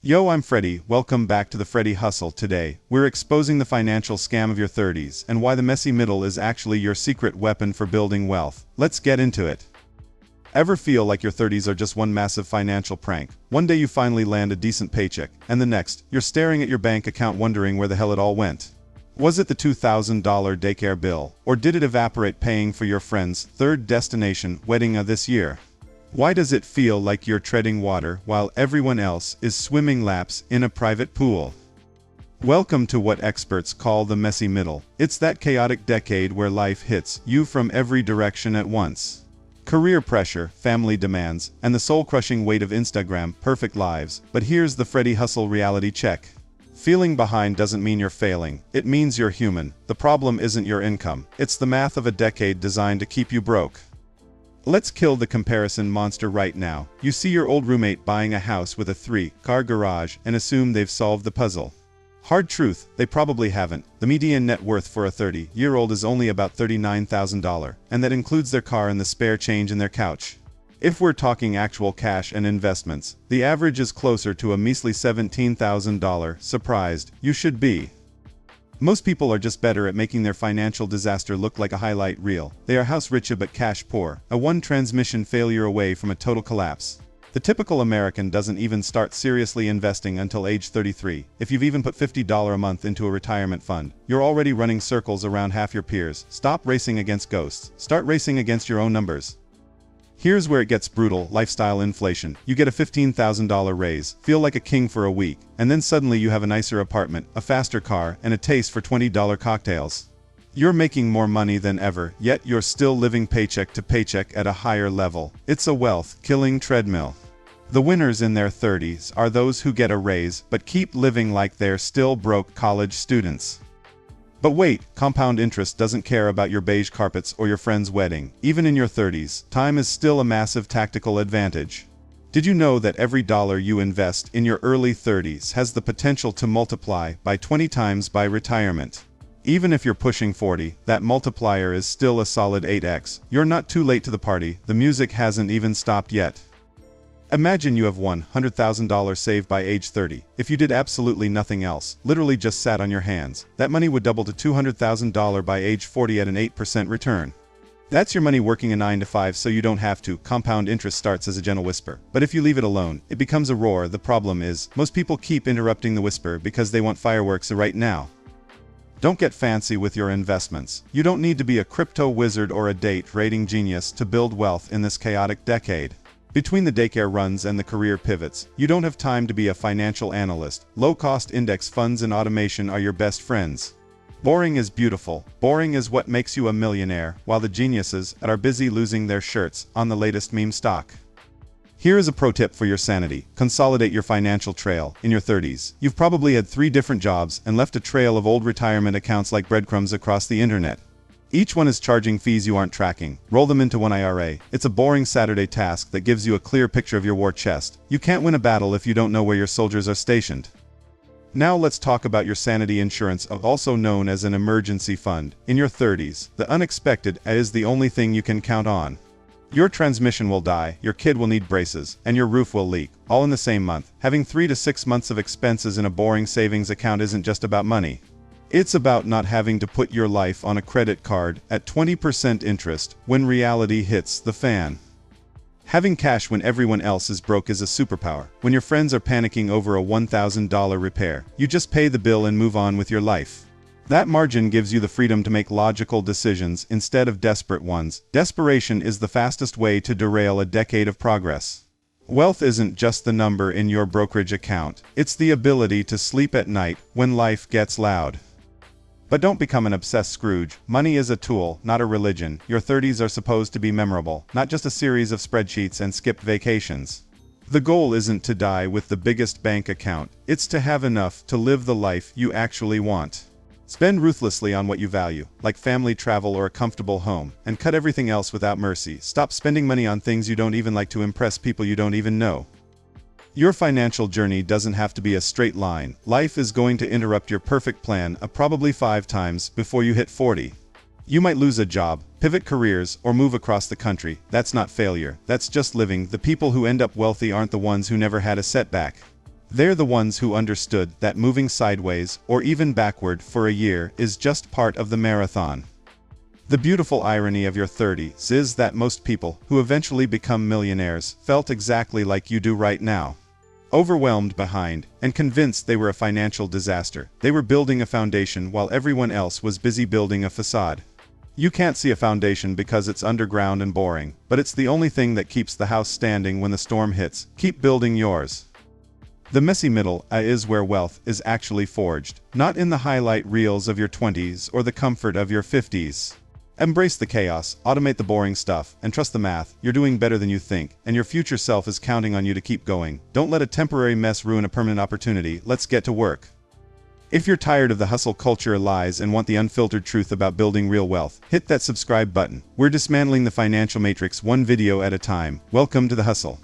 Yo, I'm Freddy. Welcome back to the Freddy Hustle. Today, we're exposing the financial scam of your 30s and why the messy middle is actually your secret weapon for building wealth. Let's get into it. Ever feel like your 30s are just one massive financial prank? One day you finally land a decent paycheck, and the next, you're staring at your bank account wondering where the hell it all went. Was it the $2,000 daycare bill, or did it evaporate paying for your friend's third destination wedding of this year? Why does it feel like you're treading water while everyone else is swimming laps in a private pool? Welcome to what experts call the messy middle. It's that chaotic decade where life hits you from every direction at once. Career pressure, family demands, and the soul-crushing weight of Instagram perfect lives. But here's the Freddy Hustle reality check. Feeling behind doesn't mean you're failing. It means you're human. The problem isn't your income. It's the math of a decade designed to keep you broke. Let's kill the comparison monster right now. You see your old roommate buying a house with a 3-car garage and assume they've solved the puzzle. Hard truth, they probably haven't. The median net worth for a 30-year-old is only about $39,000, and that includes their car and the spare change in their couch. If we're talking actual cash and investments, the average is closer to a measly $17,000. Surprised? You should be. Most people are just better at making their financial disaster look like a highlight reel. They are house rich but cash poor, a one-transmission failure away from a total collapse. The typical American doesn't even start seriously investing until age 33. If you've even put $50 a month into a retirement fund, you're already running circles around half your peers. Stop racing against ghosts. Start racing against your own numbers. Here's where it gets brutal: lifestyle inflation. You get a $15,000 raise, feel like a king for a week, and then suddenly you have a nicer apartment, a faster car, and a taste for $20 cocktails. You're making more money than ever, yet you're still living paycheck to paycheck at a higher level. It's a wealth-killing treadmill. The winners in their 30s are those who get a raise but keep living like they're still broke college students. But wait, compound interest doesn't care about your beige carpets or your friend's wedding. Even in your 30s, time is still a massive tactical advantage. Did you know that every dollar you invest in your early 30s has the potential to multiply by 20 times by retirement? Even if you're pushing 40, that multiplier is still a solid 8x. You're not too late to the party. The music hasn't even stopped yet. Imagine you have $100,000 saved by age 30. If you did absolutely nothing else, literally just sat on your hands, that money would double to $200,000 by age 40 at an 8% return. That's your money working a 9 to 5 so you don't have to. Compound interest starts as a gentle whisper, but if you leave it alone, it becomes a roar. The problem is, most people keep interrupting the whisper because they want fireworks right now. Don't get fancy with your investments. You don't need to be a crypto wizard or a day-trading genius to build wealth in this chaotic decade. Between the daycare runs and the career pivots, you don't have time to be a financial analyst. Low-cost index funds and automation are your best friends. Boring is beautiful. Boring is what makes you a millionaire, while the geniuses are busy losing their shirts on the latest meme stock. Here is a pro tip for your sanity. Consolidate your financial trail. In your 30s, you've probably had 3 different jobs and left a trail of old retirement accounts like breadcrumbs across the internet. Each one is charging fees you aren't tracking. Roll them into one IRA. It's a boring Saturday task that gives you a clear picture of your war chest. You can't win a battle if you don't know where your soldiers are stationed. Now let's talk about your sanity insurance, also known as an emergency fund. In your 30s, the unexpected is the only thing you can count on. Your transmission will die, your kid will need braces, and your roof will leak, all in the same month. Having 3 to 6 months of expenses in a boring savings account isn't just about money. It's about not having to put your life on a credit card at 20% interest when reality hits the fan. Having cash when everyone else is broke is a superpower. When your friends are panicking over a $1,000 repair, you just pay the bill and move on with your life. That margin gives you the freedom to make logical decisions instead of desperate ones. Desperation is the fastest way to derail a decade of progress. Wealth isn't just the number in your brokerage account. It's the ability to sleep at night when life gets loud. But don't become an obsessed Scrooge. Money is a tool, not a religion. Your 30s are supposed to be memorable, not just a series of spreadsheets and skipped vacations. The goal isn't to die with the biggest bank account. It's to have enough to live the life you actually want. Spend ruthlessly on what you value, like family, travel, or a comfortable home, and cut everything else without mercy. Stop spending money on things you don't even like to impress people you don't even know. Your financial journey doesn't have to be a straight line. Life is going to interrupt your perfect plan probably 5 times before you hit 40. You might lose a job, pivot careers, or move across the country. That's not failure. That's just living. The people who end up wealthy aren't the ones who never had a setback. They're the ones who understood that moving sideways, or even backward, for a year is just part of the marathon. The beautiful irony of your 30s is that most people who eventually become millionaires felt exactly like you do right now. Overwhelmed, behind, and convinced they were a financial disaster. They were building a foundation while everyone else was busy building a facade. You can't see a foundation because it's underground and boring, but it's the only thing that keeps the house standing when the storm hits. Keep building yours. The messy middle is where wealth is actually forged, not in the highlight reels of your 20s or the comfort of your 50s. Embrace the chaos, automate the boring stuff, and trust the math. You're doing better than you think, and your future self is counting on you to keep going. Don't let a temporary mess ruin a permanent opportunity. Let's get to work. If you're tired of the hustle culture lies and want the unfiltered truth about building real wealth, hit that subscribe button. We're dismantling the financial matrix one video at a time. Welcome to the hustle.